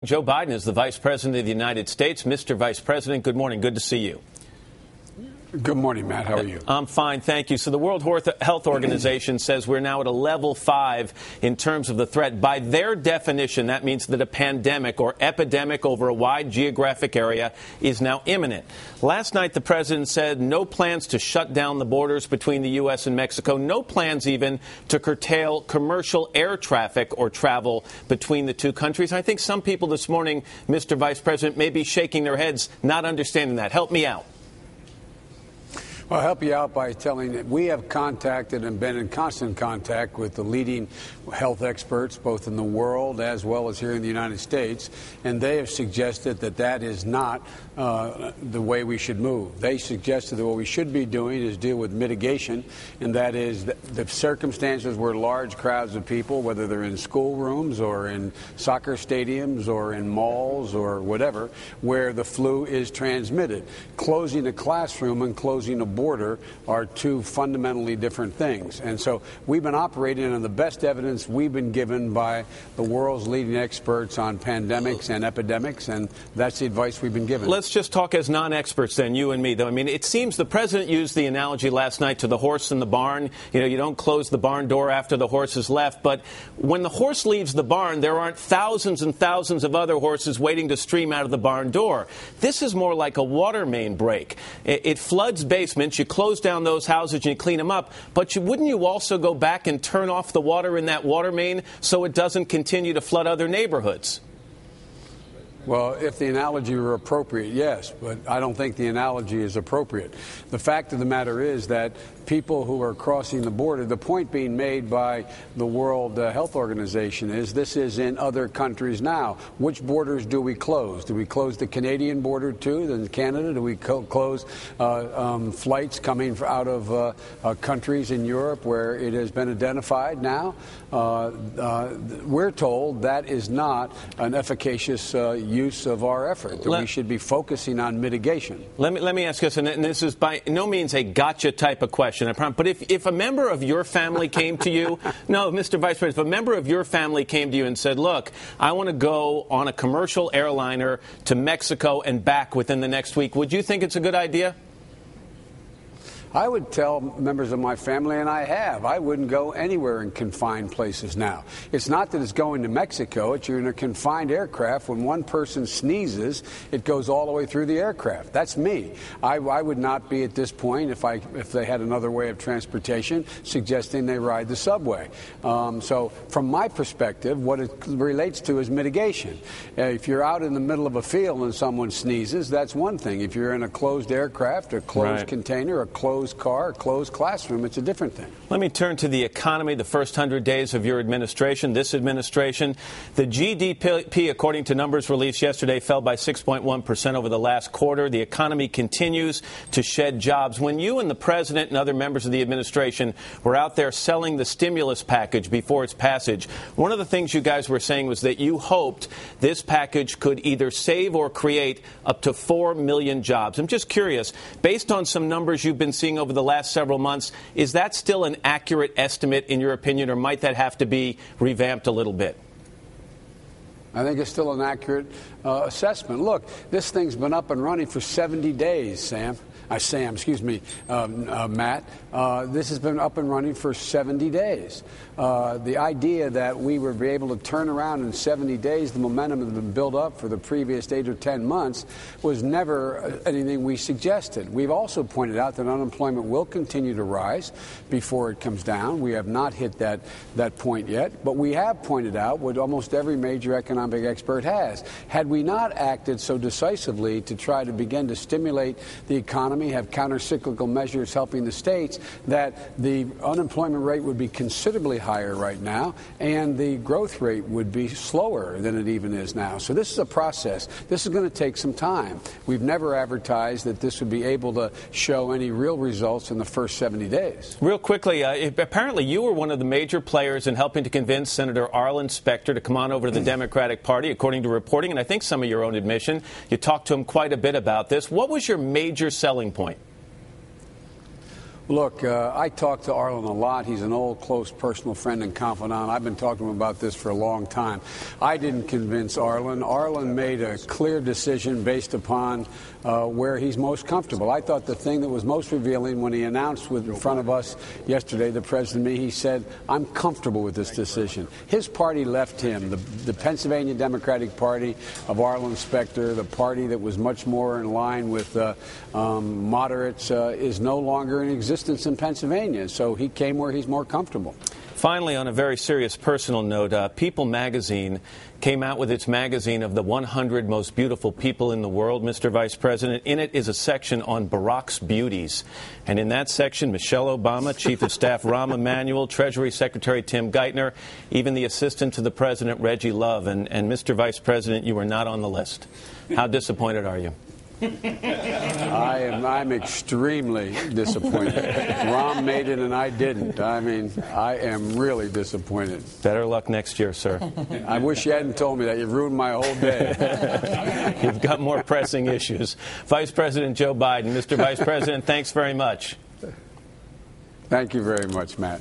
Joe Biden is the Vice President of the United States. Mr. Vice President, good morning. Good to see you. Good morning, Matt. How are you? I'm fine, thank you. So the World Health Organization says we're now at a level 5 in terms of the threat. By their definition, that means that a pandemic or epidemic over a wide geographic area is now imminent. Last night, the president said no plans to shut down the borders between the U.S. and Mexico, no plans even to curtail commercial air traffic or travel between the two countries. I think some people this morning, Mr. Vice President, may be shaking their heads, not understanding that. Help me out. I'll help you out by telling that we have contacted and been in constant contact with the leading health experts, both in the world as well as here in the United States, and they have suggested that that is not the way we should move. They suggested that what we should be doing is deal with mitigation, and that is the circumstances where large crowds of people, whether they're in schoolrooms or in soccer stadiums or in malls or whatever, where the flu is transmitted. Closing a classroom and closing a border are two fundamentally different things. And so we've been operating on the best evidence we've been given by the world's leading experts on pandemics and epidemics, and that's the advice we've been given. Let's just talk as non-experts then, you and me, though. I mean, it seems the president used the analogy last night to the horse in the barn. You know, you don't close the barn door after the horse has left, but when the horse leaves the barn, there aren't thousands and thousands of other horses waiting to stream out of the barn door. This is more like a water main break. It floods basements. You close down those houses and you clean them up, but wouldn't you also go back and turn off the water in that water main so it doesn't continue to flood other neighborhoods? Well, if the analogy were appropriate, yes, but I don't think the analogy is appropriate. The fact of the matter is that people who are crossing the border, the point being made by the World Health Organization is this is in other countries now. Which borders do we close? Do we close the Canadian border too, then Canada? Do we close flights coming out of countries in Europe where it has been identified now? We're told that is not an efficacious use of our effort, that we should be focusing on mitigation. Let me ask this, and this is by no means a gotcha type of question, I promise, but if a member of your family came to you, no, Mr. Vice President, if a member of your family came to you and said, look, I want to go on a commercial airliner to Mexico and back within the next week, would you think it's a good idea? I would tell members of my family, and I have, I wouldn't go anywhere in confined places now. It's not that it's going to Mexico. It's you're in a confined aircraft. When one person sneezes, it goes all the way through the aircraft. That's me. I would not be at this point, if they had another way of transportation, suggesting they ride the subway. So from my perspective, what it relates to is mitigation. If you're out in the middle of a field and someone sneezes, that's one thing. If you're in a closed aircraft, a closed container, a closed car, a closed classroom, it's a different thing. Let me turn to the economy, the first 100 days of your administration, this administration. The GDP, according to numbers released yesterday, fell by 6.1% over the last quarter. The economy continues to shed jobs. When you and the president and other members of the administration were out there selling the stimulus package before its passage, one of the things you guys were saying was that you hoped this package could either save or create up to 4 million jobs. I'm just curious, based on some numbers you've been seeing over the last several months, is that still an accurate estimate in your opinion, or might that have to be revamped a little bit? I think it's still an accurate assessment. Look, this thing's been up and running for 70 days, Matt. This has been up and running for 70 days. The idea that we would be able to turn around in 70 days the momentum that had been built up for the previous 8 or 10 months was never anything we suggested. We've also pointed out that unemployment will continue to rise before it comes down. We have not hit that point yet, but we have pointed out what almost every major economic expert has. Had we not acted so decisively to try to begin to stimulate the economy, have counter-cyclical measures helping the states, that the unemployment rate would be considerably higher right now, and the growth rate would be slower than it even is now. So this is a process. This is going to take some time. We've never advertised that this would be able to show any real results in the first 70 days. Real quickly, apparently you were one of the major players in helping to convince Senator Arlen Specter to come on over to the Democratic Party, according to reporting, and I think some of your own admission. You talked to him quite a bit about this. What was your major selling point? Look, I talk to Arlen a lot. He's an old, close, personal friend and confidant. I've been talking to him about this for a long time. I didn't convince Arlen. Arlen made a clear decision based upon where he's most comfortable. I thought the thing that was most revealing when he announced in front of us yesterday, the president and me, he said, I'm comfortable with this decision. His party left him, the Pennsylvania Democratic Party of Arlen Specter, the party that was much more in line with moderates, is no longer in existence in Pennsylvania, so he came where he's more comfortable. Finally, on a very serious personal note, People magazine came out with its magazine of the 100 most beautiful people in the world, Mr. Vice President. In it is a section on Barack's beauties. And in that section, Michelle Obama, Chief of Staff Rahm Emanuel, Treasury Secretary Tim Geithner, even the Assistant to the President, Reggie Love. And Mr. Vice President, you were not on the list. How disappointed are you? I'm extremely disappointed. Rahm made it and I didn't. I mean, I am really disappointed. Better luck next year, sir. I wish you hadn't told me that. You've ruined my whole day. You've got more pressing issues. Vice President Joe Biden. Mr. Vice President, thanks very much. Thank you very much, Matt.